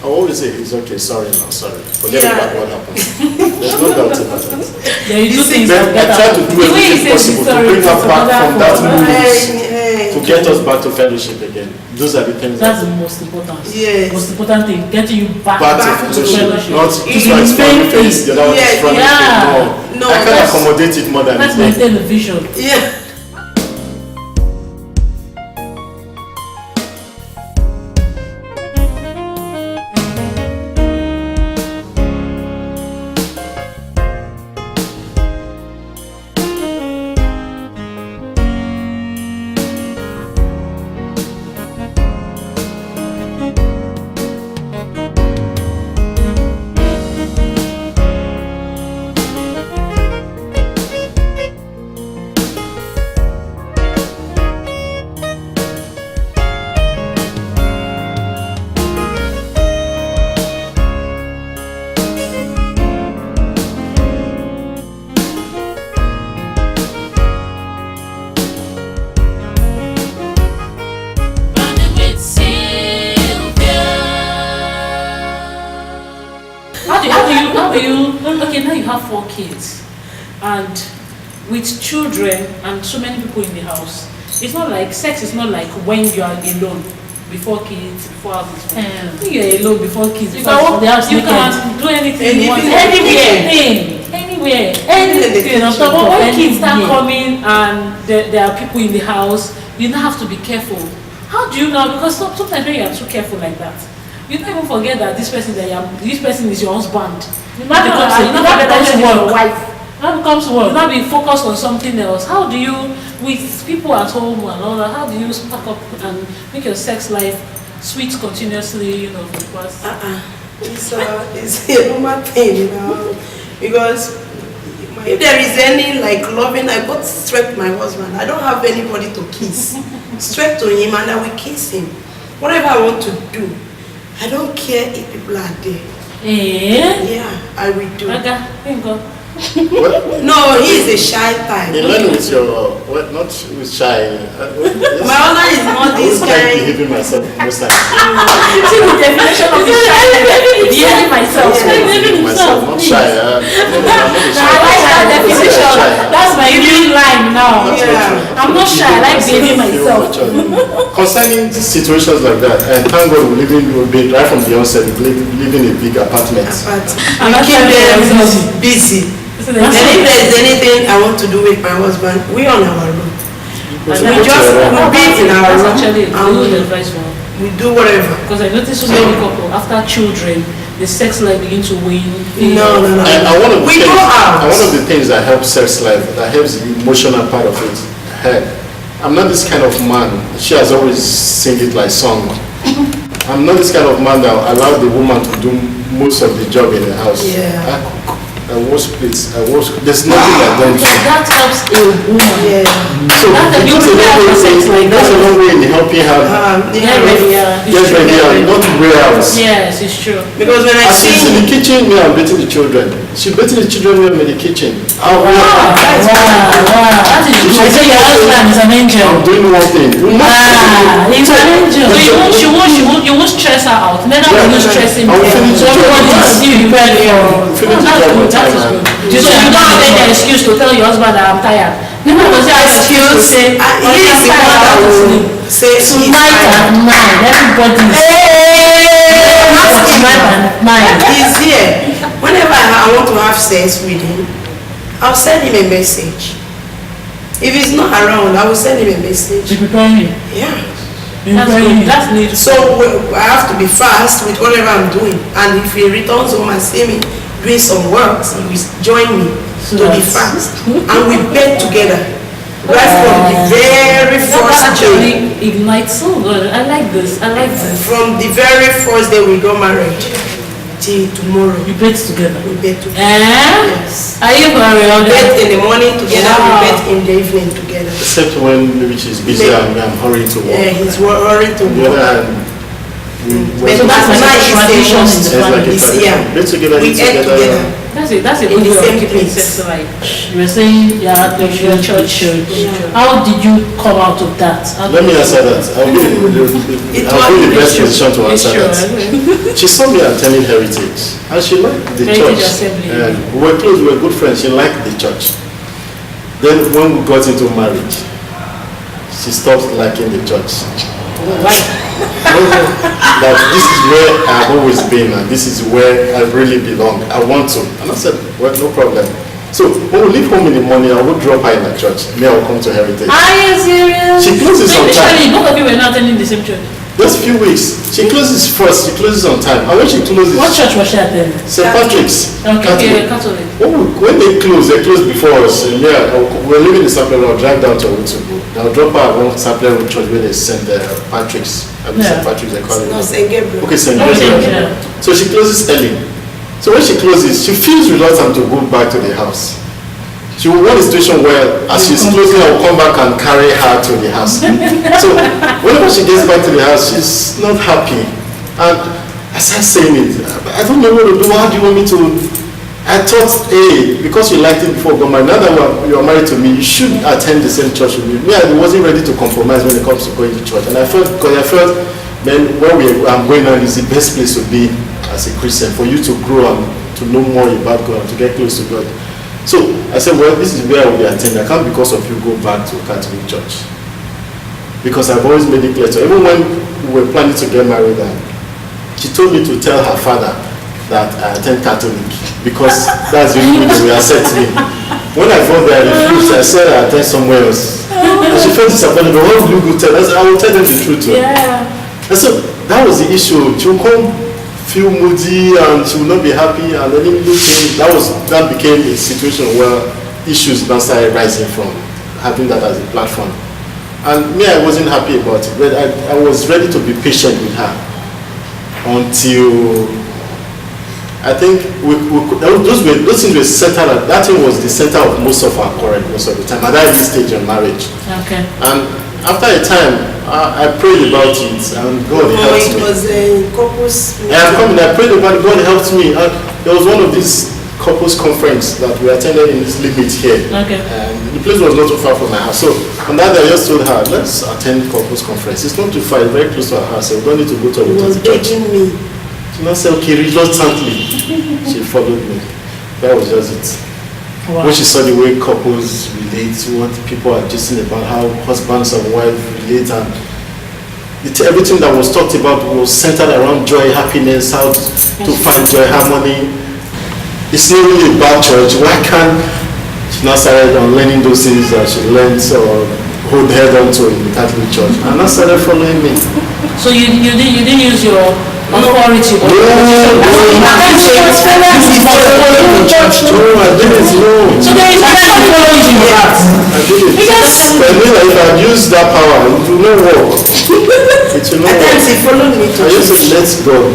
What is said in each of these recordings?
I always say it's okay, sorry, no, sorry. Forget about what happened. There's no doubt about that. Yeah, you do things. Then I try to do everything possible to bring her back from that mood to get us back to fellowship again. Those are the things. That's the most important. Yes. Most important thing, getting you back to fellowship. Not it's like front face, the other one is front face. No, I can accommodate it more than let's maintain the vision. Yeah. Okay, now you have 4 kids, and with children and so many people in the house, it's not like sex is not like when you are alone before kids, before houses. When you're alone before kids, because you can do anything you want, anywhere. But when kids start coming and there are people in the house, you now have to be careful. How do you know? Because sometimes when you are too careful like that, you don't even forget that this person is your husband. You now becomes your wife. Now becomes work. You now be focused on something else. How do you, with people at home and all that, how do you stack up and make your sex life sweet continuously, for the past? It's a normal thing, because if there is any loving, I got straight to my husband. I don't have anybody to kiss. Straight to him, and I will kiss him. Whatever I want to do, I don't care if people are there. Yeah, I will do. No, he is a shy type. When with your, not with shy. My owner is not this kind. I'm behaving myself most times. See the definition of the shy. Behaving myself. Behaving myself, not shy. I like that definition. That's my new line now. I'm not shy. I like behaving myself. Concerning situations like that, and thank God we'll be right from the onset, we live in a big apartment. And keep them busy. And if there's anything I want to do with my husband, we on our room. We'll be in our room and we do whatever. Because I noticed so many couple after children, the sex life begins to wane. No. One of the things that helps sex life, that helps the emotional part of it, I'm not this kind of man. She has always sing it like song. I'm not this kind of man that allow the woman to do most of the job in the house. I cook, I wash plates, there's nothing like that. That helps a woman. So that's a long way in helping her get ready, not warehouse. Yes, it's true. Because when I see in the kitchen, me, I'm beating the children. She beating the children when I'm in the kitchen. Wow. That is true. So your husband is an angel. I'm doing one thing. He's an angel. So you won't stress her out. Neither will you stress him. So everybody will see you prepared. That is good. So you don't take the excuse to tell your husband that I'm tired. Never was your excuse to say, he is the one that will say tonight at 9. Everybody he's here. Whenever I want to have sex with him, I'll send him a message. If he's not around, I will send him a message. To prepare him? Yeah. That's needed. So I have to be fast with whatever I'm doing. And if he returns home and see me doing some work, he will join me to be fast. And we bed together. Right from the very first day. Ignites so good. I like this. From the very first day we got married till tomorrow. You bed together? We bed together. Yes. Are you married? We bed in the morning together, we bed in the evening together. Except when maybe she's busy and I'm hurrying to work. Yeah, he's hurrying to work. The other hand, So that's like a tradition in the It's like a family. tradition. Live together, We eat ate together. That's a In good the way of same keeping place. sex alive. You were saying you had to your church. How did you come out of that? Let me answer that. I'll be the best position to answer that. She saw me attending Heritage, and she liked the Heritage church. Assembly. And we were close, we were good friends. She liked the church. Then when we got into marriage, she stopped liking the church. Why? That this is where I've always been, and this is where I really belong. I want to. And I said, well, no problem. So when we leave home in the morning, I will drop her in the church. Me, I will come to Heritage. Are you serious? She closes So on time. initially, both of you were not attending the same church. Just a few weeks. She closes first. She closes on time. And when she closes, What church was she attending? St. Patrick's. Okay, Catholic. When they close before us. And yeah, we're living in Sapele. I'll drive down to Otubu. I'll drop her at one Sapele church where they send Patrick's. St. Patrick's, they call it. No, St. Gabriel. Okay, St. Okay, Gabriel. yeah. So she closes early. So when she closes, she feels reluctant to go back to the house. She will want a situation where, as she's closing, I will come back and carry her to the house. So whenever she gets back to the house, she's not happy. And I start saying it. I don't know what to do. How do you want me to? I thought, hey, because you liked it before, but now that you are married to me, you should attend the same church with me. Me, I wasn't ready to compromise when it comes to going to church. And I felt, man, where I'm going now is the best place to be as a Christian, for you to grow and to know more about God and to get close to God. So I said, well, this is where I will be attending. I can't, because of you, go back to Catholic church. Because I've always made it clear to her. Even when we were planning to get married, she told me to tell her father that I attend Catholic, because that's the only way they will accept me. When I got there, I refused. I said I attend somewhere else. And she felt disappointed, but what will you go tell? I said, I will tell them the truth. Yeah. And so that was the issue. She will come feel moody and she will not be happy, and then that became a situation where issues now started rising from having that as a platform. And me, I wasn't happy about it, but I was ready to be patient with her until I think those things were centered. That thing was the center of most of our quarrel most of the time at that early stage of marriage. Okay. And after a time, I prayed about it, and God helped me. It was a couples. I prayed about it. God helped me. And there was one of these couples conference that we attended in this limit here. Okay. And the place was not too far from my house. So on that day, I just told her, let's attend couples conference. It's not too far, it's very close to our house. So we don't need to go to He was the church. begging me. She now said, okay, reluctantly. She followed me. That was just it. Wow. When she saw the way couples relate, what people are just about, how husbands and wives relate, and everything that was talked about was centered around joy, happiness, how to find joy, harmony. It's not really about church. Why can't she now started on learning those things that she learned or hold head on to in the Catholic Church, and I started following me. So you didn't use your authority. No, I didn't. So there is nothing following you that. I didn't. Because But I mean, if I had used that power, it will not work. It will not At work. times he followed me to I just church. said,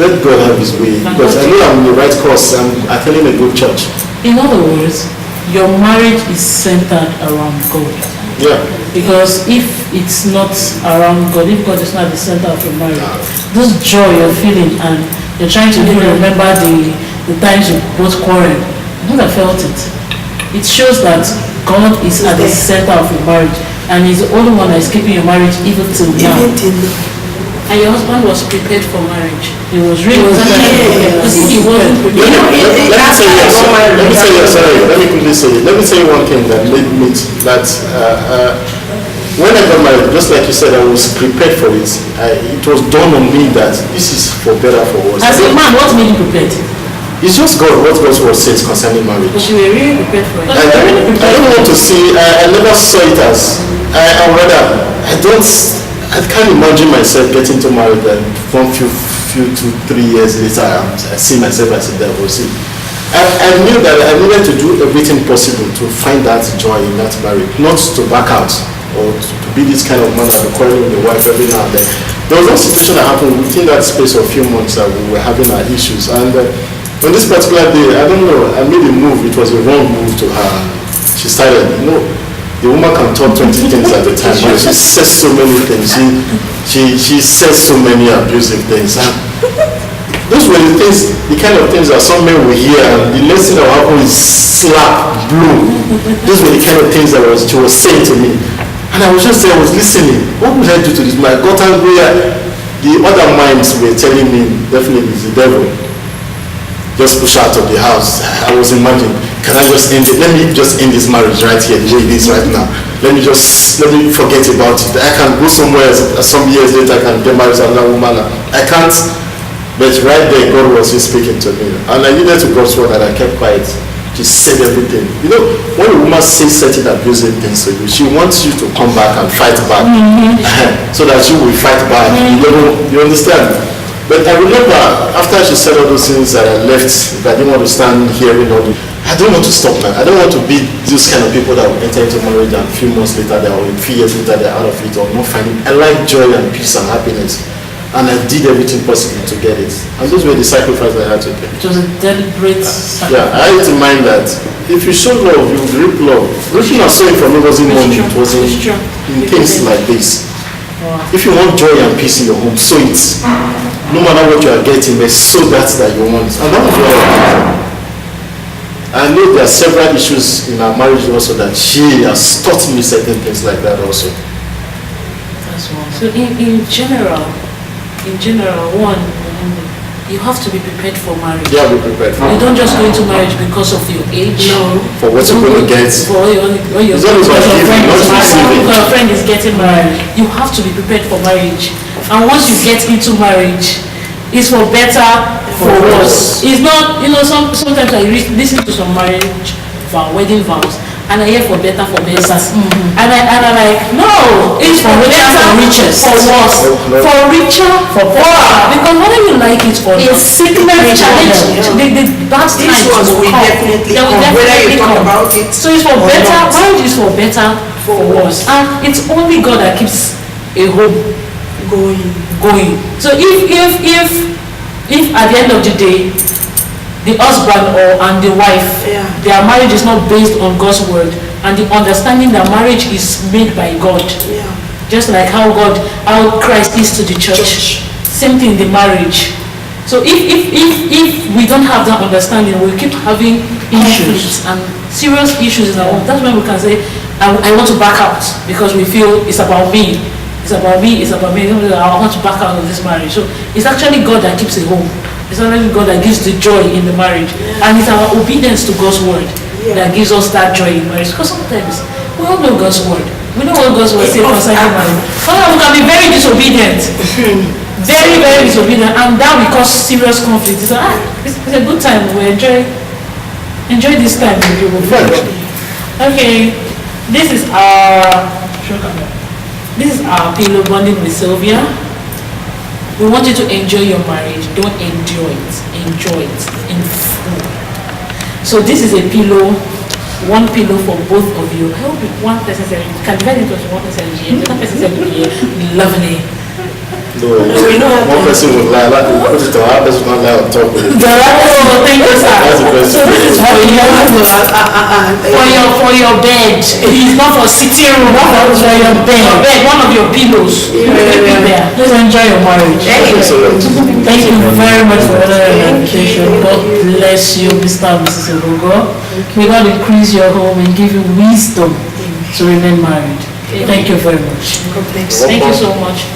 let God have his way. Because I know I'm in the right course. I'm attending a good church. in other words, your marriage is centered around God. Yeah. Because if it's not around God, if God is not the center of your marriage, this joy you're feeling and you're trying to even remember the times you both quarreled, you would have felt it. It shows that God is at the center of your marriage and He's the only one that is keeping your marriage even till now. Even till now. And your husband was prepared for marriage. He was really prepared. Because if he wasn't prepared, Let me quickly say it. Let me tell you one thing that made me that when I got married, just like you said, I was prepared for it. It was done on me that this is for better, for worse. as a man, what made you prepared? It's just God, what God was says concerning marriage. Because you were really prepared for it. I don't want to see, I never saw it as, I can't imagine myself getting to married and from few 2-3 years later, I see myself as a devil. See, I knew that I needed to do everything possible to find that joy in that marriage, not to back out or to be this kind of man that will quarrel with the wife every now and then. There was one situation that happened within that space of a few months that we were having our issues, and on this particular day, I don't know, I made a move. It was a wrong move to her. She started, The woman can talk 20 things at a time, but she says so many things. She says so many abusive things. And those were the kind of things that some men will hear, and the next thing that will happen is slap, blow. Those were the kind of things that she was saying to me. And I was just there, I was listening. What would I do to this man? I got angry. The other minds were telling me, definitely it's the devil. Just push out of the house. I was imagining, can I just end it? Let me just end this marriage right here, the way it is right now. Let me forget about it. I can go somewhere else, some years later I can get married to another woman. I can't. But right there, God was just speaking to me. And I needed to God's word, and I kept quiet. She said everything. You know, when a woman says certain abusive things to you, she wants you to come back and fight back. So that you will fight back. You understand? But I remember, after she said all those things that I left, I didn't want to stand hearing all the... I don't want to stop now. I don't want to be those kind of people that will enter into marriage and a few months later, or a few years later, they're out of it or not finding... I like joy and peace and happiness. And I did everything possible to get it. And those were the sacrifices I had to make. It was a deliberate sacrifice. Yeah, I had to mind that if you show love, you will reap love. Reaping and sowing for me wasn't money, it was in things like this. Wow. If you want joy and peace in your home, sow it. No matter what you are getting, but sow that you want. And that was what I did. I know there are several issues in our marriage also that she has taught me certain things like that also. That's one. So in general, one, you have to be prepared for marriage. Yeah, be prepared for You don't just go into marriage because of your age. No. For what you're going to get. For your It's always about giving, not receiving. Your friend is getting married. You have to be prepared for marriage. And once you get into marriage, it's for better, for worse. It's not, sometimes I listen to some marriage vow, wedding vows, and I hear for better, for better. And I'm like, no, it's for better, for richer, for worse, for richer, for poorer. Because whether you like it or not, sickness, challenge, the bad times will come. Whether you talk about it. So it's for better, marriage is for better, for worse. And it's only God that keeps a home going. So if at the end of the day, the husband and the wife, their marriage is not based on God's word, and the understanding that marriage is made by God, just like how Christ is to the church, same thing in the marriage. So if we don't have that understanding, we'll keep having issues and serious issues in our home. That's when we can say, I want to back out because we feel it's about me. It's about me. I want to back out of this marriage. So it's actually God that keeps a home. It's actually God that gives the joy in the marriage. And it's our obedience to God's word that gives us that joy in marriage. Because sometimes we all know God's word. We know what God's word says concerning marriage. Sometimes we can be very disobedient. Very, very disobedient. And that will cause serious conflict. It's a good time. We enjoy this time with you. Okay. This is our pillow bonding with Sylvia. We want you to enjoy your marriage. Don't endure it. Enjoy it in full. So this is a pillow, one pillow for both of you. I hope one person said, can divide it into one person here. The other person said, lovely. No, one person would lie, like the person to our person will not lie on top of it. Thank you, sir. That's the best. So this is for your bed. It's not for sitting room. That's for your bed. One of your pillows. Please enjoy your marriage. Thank you very much for the invitation. God bless you, Mr. and Mrs. Ogogo. May God increase your home and give you wisdom to remain married. Thank you very much. Thank you so much.